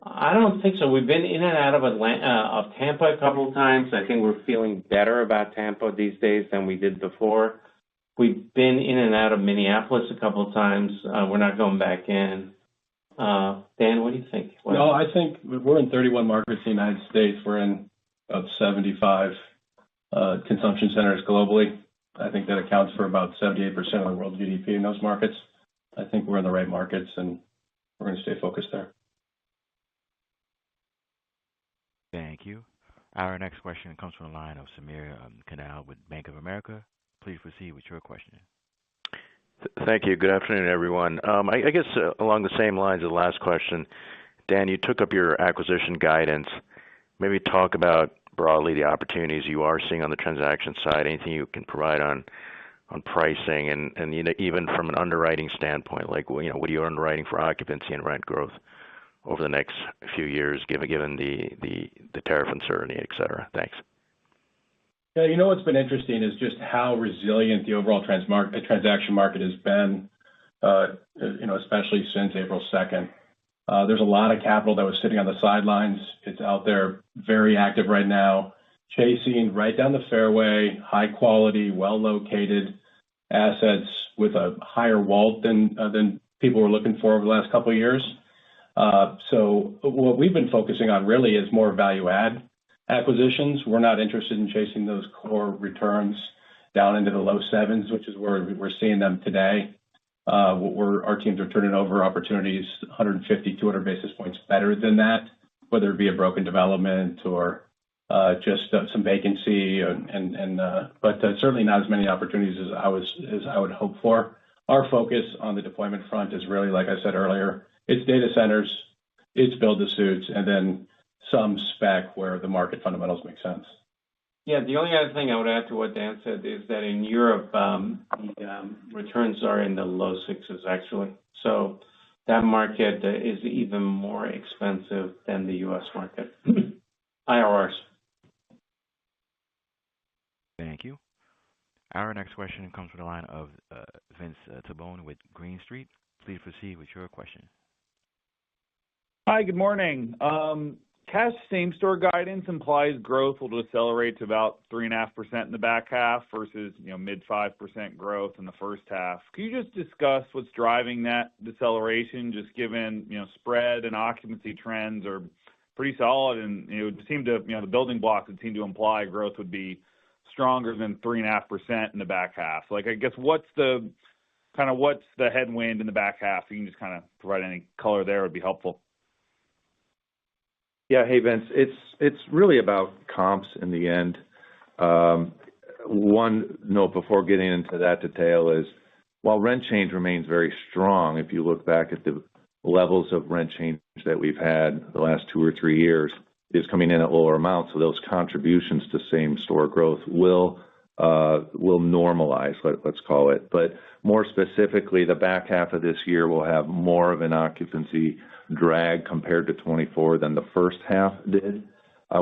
Speaker 10: I don't think so. We've been in and out of Tampa a couple of times. I think we're feeling better about Tampa these days than we did before. We've been in and out of Minneapolis a couple of times. We're not going back in. Dan, what do you think?
Speaker 6: No, I think we're in 31 markets in the United States. We're in about 75 consumption centers globally. I think that accounts for about 78% of the world GDP in those markets. I think we're in the right markets, and we're going to stay focused there.
Speaker 1: Thank you. Our next question comes from the line of Samir Khanal with Bank of America. Please proceed with your question.
Speaker 18: Thank you. Good afternoon, everyone. I guess along the same lines of the last question, Dan, you took up your acquisition guidance. Maybe talk about broadly the opportunities you are seeing on the transaction side, anything you can provide on pricing and even from an underwriting standpoint, like what are you underwriting for occupancy and rent growth over the next few years, given the tariff uncertainty, et cetera? Thanks.
Speaker 6: Yeah, what's been interesting is just how resilient the overall transaction market has been, especially since April 2nd. There's a lot of capital that was sitting on the sidelines. It's out there very active right now, chasing right down the fairway, high quality, well-located assets with a higher WALT than people were looking for over the last couple of years. So what we've been focusing on really is more value add acquisitions. We're not interested in chasing those core returns down into the low sevens, which is where we're seeing them today. Our teams are turning over opportunities 150, 200 basis points better than that, whether it be a broken development or just some vacancy, but certainly not as many opportunities as I would hope for. Our focus on the deployment front is really, like I said earlier, it's data centers, it's build-to-suits, and then some spec where the market fundamentals make sense.
Speaker 10: Yeah, the only other thing I would add to what Dan said is that in Europe, the returns are in the low sixes, actually. So that market is even more expensive than the U.S. market. IRRs.
Speaker 1: Thank you. Our next question comes from the line of Vince Tibone with Green Street. Please proceed with your question.
Speaker 19: Hi, good morning. Cash same-store guidance implies growth will decelerate to about 3.5% in the back half versus mid 5% growth in the first half. Can you just discuss what's driving that deceleration, just given spread and occupancy trends are pretty solid, and it would seem to the building blocks would seem to imply growth would be stronger than 3.5% in the back half. So, I guess what's the headwind in the back half? If you can just kind of provide any color there, would be helpful.
Speaker 3: Yeah, hey Vince, it's really about comps in the end. One note before getting into that detail is while rent change remains very strong, if you look back at the levels of rent change that we've had the last 2 or 3 years, is coming in at lower amounts. So those contributions to same store growth will normalize, let's call it. But more specifically, the back half of this year will have more of an occupancy drag compared to 24 than the first half did.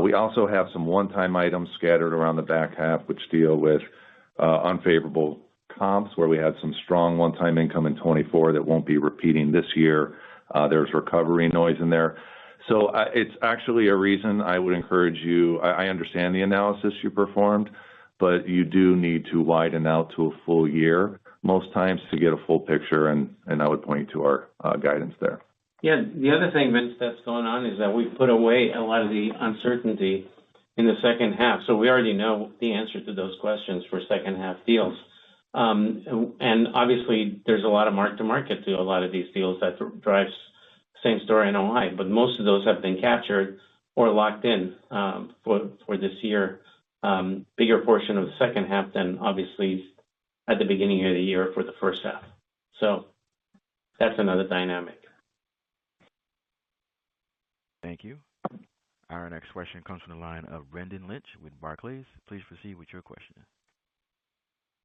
Speaker 3: We also have some one-time items scattered around the back half, which deal with unfavorable comps, where we had some strong one-time income in 24 that won't be repeating this year. There's recovery noise in there. So it's actually a reason I would encourage you. I understand the analysis you performed, but you do need to widen out to a full year most times to get a full picture, and I would point you to our guidance there.
Speaker 10: Yeah, the other thing, Vince, that's going on is that we put away a lot of the uncertainty in the second half. So we already know the answer to those questions for second half deals. And obviously, there's a lot of mark-to-market to a lot of these deals that drives same-store NOI, but most of those have been captured or locked in for this year. Bigger portion of the second half than obviously at the beginning of the year for the first half. So that's another dynamic.
Speaker 1: Thank you. Our next question comes from the line of Brendan Lynch with Barclays. Please proceed with your question.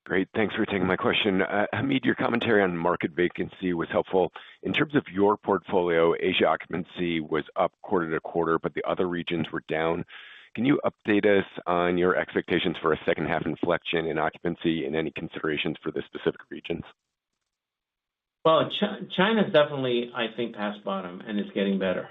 Speaker 20: Great. Thanks for taking my question. Hamid, your commentary on market vacancy was helpful. In terms of your portfolio, Asia occupancy was up quarter to quarter, but the other regions were down. Can you update us on your expectations for a second half inflection in occupancy and any considerations for the specific regions?
Speaker 10: Well, China's definitely, I think, past bottom and is getting better.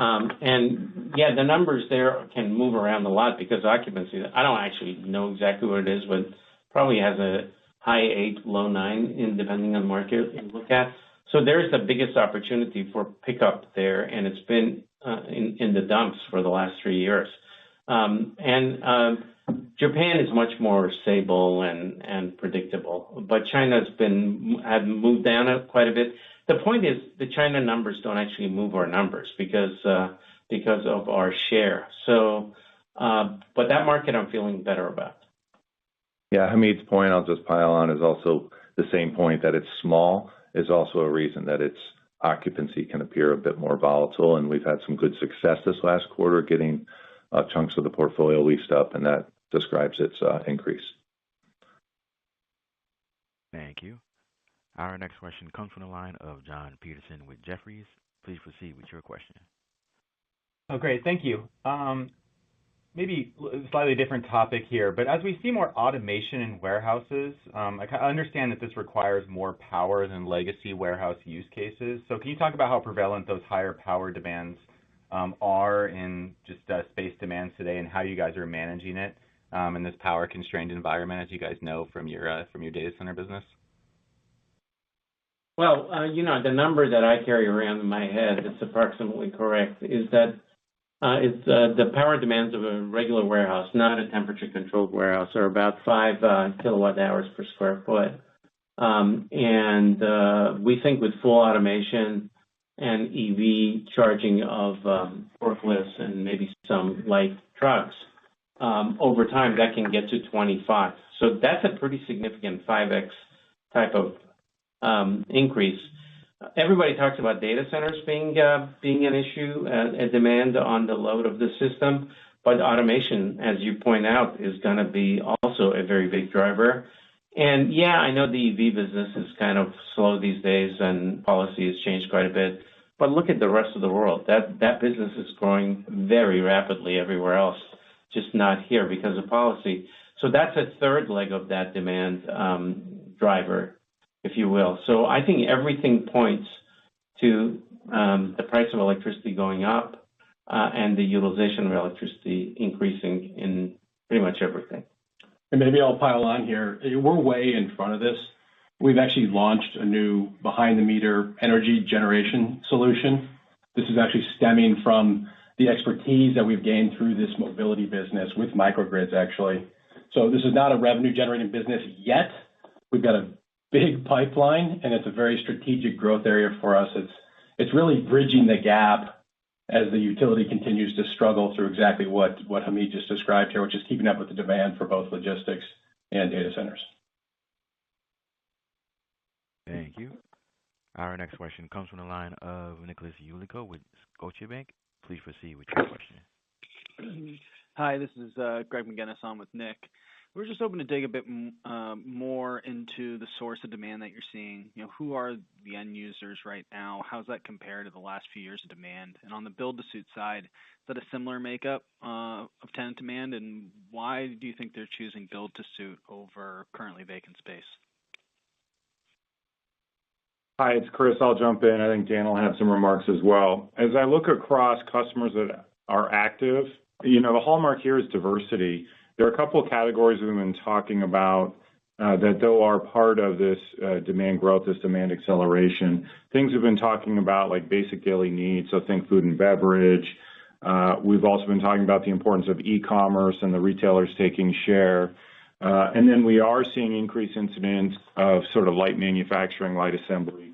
Speaker 10: And yeah, the numbers there can move around a lot because occupancy, I don't actually know exactly what it is, but probably has a high 8, low 9, depending on the market you look at. So there's the biggest opportunity for pickup there, and it's been in the dumps for the last 3 years. Japan is much more stable and predictable, but China's had moved down quite a bit. The point is the China numbers don't actually move our numbers because of our share. So, but that market I'm feeling better about.
Speaker 3: Yeah, Hamid's point, I'll just pile on, is also the same point that it's small is also a reason that its occupancy can appear a bit more volatile, and we've had some good success this last quarter getting chunks of the portfolio leased up, and that describes its increase.
Speaker 1: Thank you. Our next question comes from the line of John Peterson with Jefferies. Please proceed with your question.
Speaker 21: Oh, great. Thank you. Maybe a slightly different topic here, but as we see more automation in warehouses, I understand that this requires more power than legacy warehouse use cases. So can you talk about how prevalent those higher power demands are in just space demands today and how you guys are managing it in this power-constrained environment, as you guys know from your data center business?
Speaker 10: Well, the number that I carry around in my head that's approximately correct is that it's the power demands of a regular warehouse, not a temperature-controlled warehouse, are about 5 kilowatt hours per square foot. And we think with full automation and EV charging of forklifts and maybe some light trucks, over time that can get to 25. So that's a pretty significant 5x type of increase. Everybody talks about data centers being an issue, a demand on the load of the system, but automation, as you point out, is going to be also a very big driver. And yeah, I know the EV business is kind of slow these days, and policy has changed quite a bit. But look at the rest of the world. That business is growing very rapidly everywhere else, just not here because of policy. So that's a third leg of that demand driver, if you will. So I think everything points to the price of electricity going up and the utilization of electricity increasing in pretty much everything.
Speaker 6: And maybe I'll pile on here. We're way in front of this. We've actually launched a new behind-the-meter energy generation solution. This is actually stemming from the expertise that we've gained through this mobility business with microgrids, actually. So this is not a revenue-generating business yet. We've got a big pipeline, and it's a very strategic growth area for us. It's really bridging the gap as the utility continues to struggle through exactly what Hamid just described here, which is keeping up with the demand for both logistics and data centers.
Speaker 1: Thank you. Our next question comes from the line of Nicholas Yulico with Scotiabank. Please proceed with your question.
Speaker 22: Hi, this is Greg McGinnis on with Nick. We're just hoping to dig a bit more into the source of demand that you're seeing. Who are the end users right now? How does that compare to the last few years of demand? And on the build-to-suit side, is that a similar makeup of tenant demand? And why do you think they're choosing build-to-suit over currently vacant space?
Speaker 5: Hi, it's Chris. I'll jump in. I think Dan will have some remarks as well. As I look across customers that are active, the hallmark here is diversity. There are a couple of categories we've been talking about that, though, are part of this demand growth, this demand acceleration. Things we've been talking about, like basic daily needs, so think food and beverage. We've also been talking about the importance of e-commerce and the retailers taking share. And then we are seeing increased incidents of sort of light manufacturing, light assembly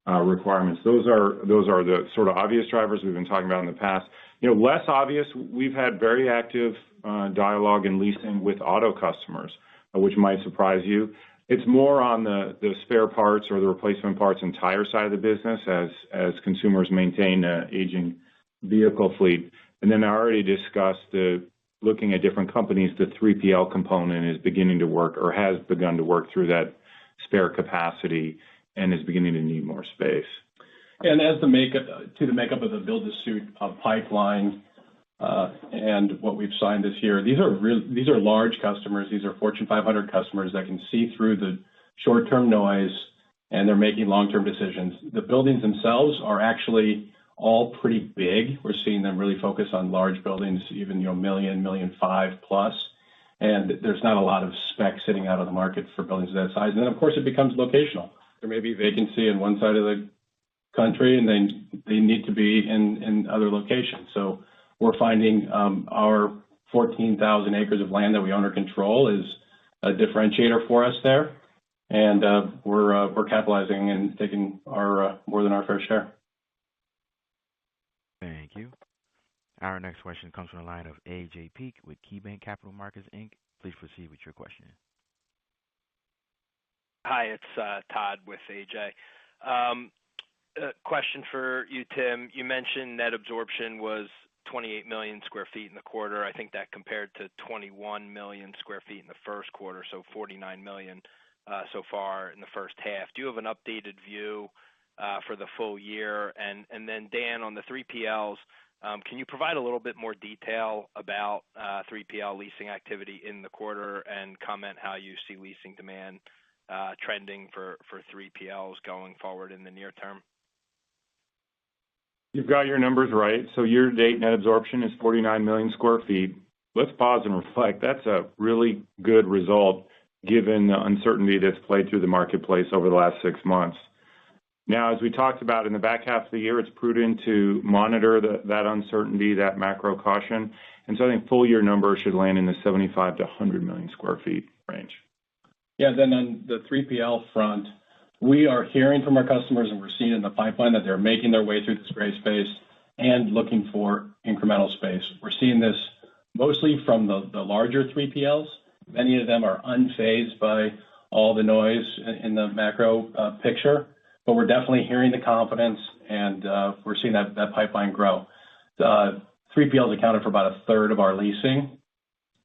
Speaker 5: requirements. Those are the sort of obvious drivers we've been talking about in the past. Less obvious, we've had very active dialogue and leasing with auto customers, which might surprise you. It's more on the spare parts or the replacement parts and tire side of the business as consumers maintain an aging vehicle fleet. And then I already discussed looking at different companies, the 3PL component is beginning to work or has begun to work through that spare capacity and is beginning to need more space.
Speaker 6: And as the makeup of the build-to-suit pipeline and what we've signed this year, these are large customers. These are Fortune 500 customers that can see through the short-term noise, and they're making long-term decisions. The buildings themselves are actually all pretty big. We're seeing them really focus on large buildings, even, million, 1.5 million plus. And there's not a lot of spec sitting out on the market for buildings of that size. And then, of course, it becomes locational. There may be vacancy in one side of the country, and then they need to be in other locations. So we're finding our 14,000 acres of land that we own or control is a differentiator for us there. And we're capitalizing and taking our more than our fair share.
Speaker 1: Thank you. Our next question comes from the line of AJ Peak with KeyBanc Capital Markets, Inc. Please proceed with your question.
Speaker 4: Hi, it's Todd with AJ. Question for you, Tim. You mentioned net absorption was 28 million square feet in the quarter. I think that compared to 21 million square feet in the first quarter, so 49 million so far in the first half. Do you have an updated view for the full year? And then, Dan, on the 3PLs, can you provide a little bit more detail about 3PL leasing activity in the quarter and comment how you see leasing demand trending for 3PLs going forward in the near term?
Speaker 5: You've got your numbers right. So year-to-date net absorption is 49 million square feet. Let's pause and reflect. That's a really good result given the uncertainty that's played through the marketplace over the last 6 months. Now, as we talked about in the back half of the year, it's prudent to monitor that uncertainty, that macro caution. And so I think full year numbers should land in the 75 to 100 million square feet range.
Speaker 6: Yeah, then on the 3PL front, we are hearing from our customers and we're seeing in the pipeline that they're making their way through this gray space and looking for incremental space. We're seeing this mostly from the larger 3PLs. Many of them are unfazed by all the noise in the macro picture. But we're definitely hearing the confidence, and we're seeing that pipeline grow. 3PLs accounted for about a third of our leasing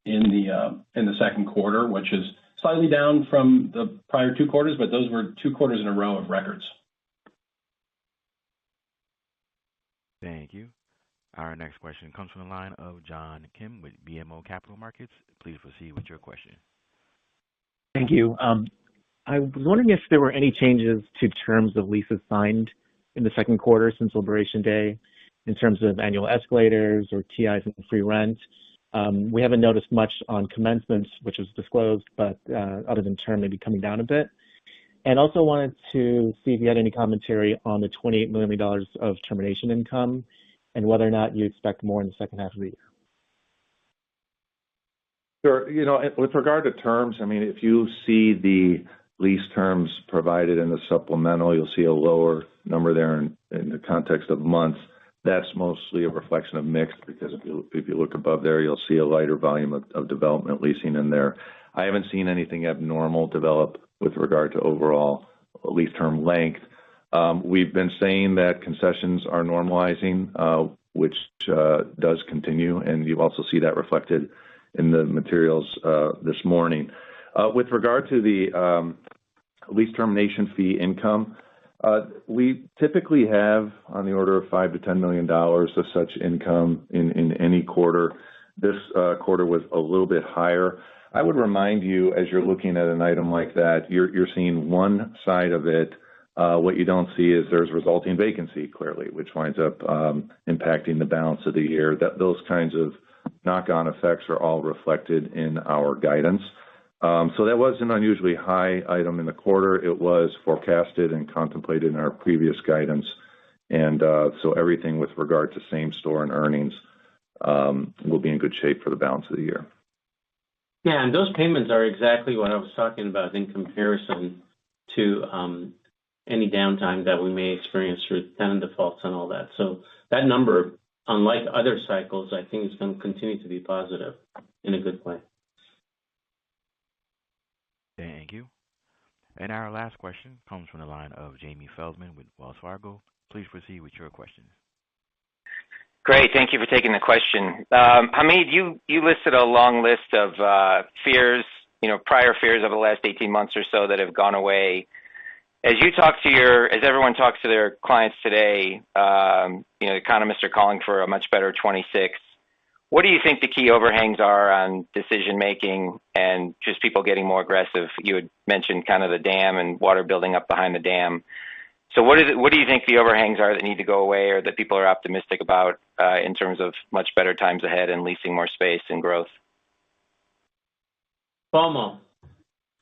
Speaker 6: in the second quarter, which is slightly down from the prior 2 quarters, but those were 2 quarters in a row of records.
Speaker 1: Thank you. Our next question comes from the line of John Kim with BMO Capital Markets. Please proceed with your question.
Speaker 7: Thank you. I was wondering if there were any changes to terms of leases signed in the second quarter since Liberation Day in terms of annual escalators or TIs and free rent. We haven't noticed much on commencements, which was disclosed, but other than term maybe coming down a bit. And also wanted to see if you had any commentary on the $28 million of termination income and whether or not you expect more in the second half of the year.
Speaker 3: Sure. With regard to terms, I mean, if you see the lease terms provided in the supplemental, you'll see a lower number there in the context of months. That's mostly a reflection of mix because if you look above there, you'll see a lighter volume of development leasing in there. I haven't seen anything abnormal develop with regard to overall lease term length. We've been saying that concessions are normalizing, which does continue, and you also see that reflected in the materials this morning. With regard to the lease termination fee income, we typically have on the order of $5 to $10 million of such income in any quarter. This quarter was a little bit higher. I would remind you, as you're looking at an item like that, you're seeing one side of it. What you don't see is there's resulting vacancy, clearly, which winds up impacting the balance of the year. Those kinds of knock-on effects are all reflected in our guidance. So that was an unusually high item in the quarter. It was forecasted and contemplated in our previous guidance. And so everything with regard to same store and earnings will be in good shape for the balance of the year.
Speaker 10: Yeah, and those payments are exactly what I was talking about in comparison to any downtime that we may experience through tenant defaults and all that. So that number, unlike other cycles, I think is going to continue to be positive in a good way.
Speaker 1: Thank you. And our last question comes from the line of Jamie Feldman with Wells Fargo. Please proceed with your question.
Speaker 23: Great. Thank you for taking the question. Hamid, you listed a long list of fears, prior fears over the last 18 months or so that have gone away. As everyone talks to their clients today, economists are calling for a much better 26. What do you think the key overhangs are on decision making and just people getting more aggressive? You had mentioned kind of the dam and water building up behind the dam. So what do you think the overhangs are that need to go away or that people are optimistic about in terms of much better times ahead and leasing more space and growth?
Speaker 10: FOMO.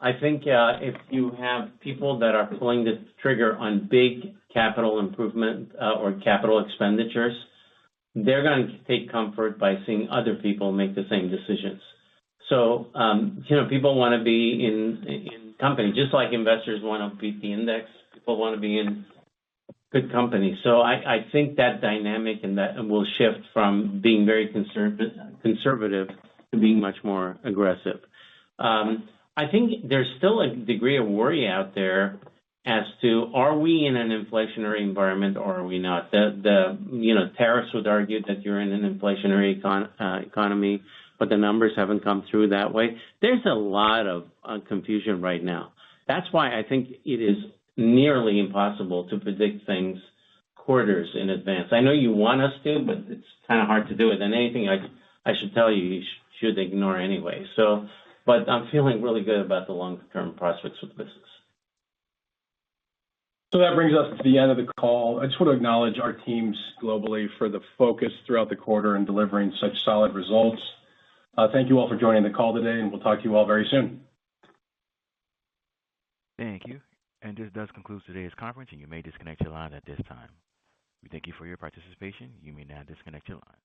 Speaker 10: I think if you have people that are pulling the trigger on big capital improvement or capital expenditures, they're going to take comfort by seeing other people make the same decisions. So, people want to be in company, just like investors want to beat the index. People want to be in good company. So I think that dynamic and that will shift from being very conservative to being much more aggressive. I think there's still a degree of worry out there as to, are we in an inflationary environment or are we not? Tariffs would argue that you're in an inflationary economy, but the numbers haven't come through that way. There's a lot of confusion right now. That's why I think it is nearly impossible to predict things quarters in advance. I know you want us to, but it's kind of hard to do it. And anything I should tell you, you should ignore anyway. But I'm feeling really good about the long-term prospects of the business.
Speaker 6: So that brings us to the end of the call. I just want to acknowledge our teams globally for the focus throughout the quarter and delivering such solid results. Thank you all for joining the call today, and we'll talk to you all very soon.
Speaker 1: Thank you. And this does conclude today's conference, and you may disconnect your line at this time. We thank you for your participation. You may now disconnect your line.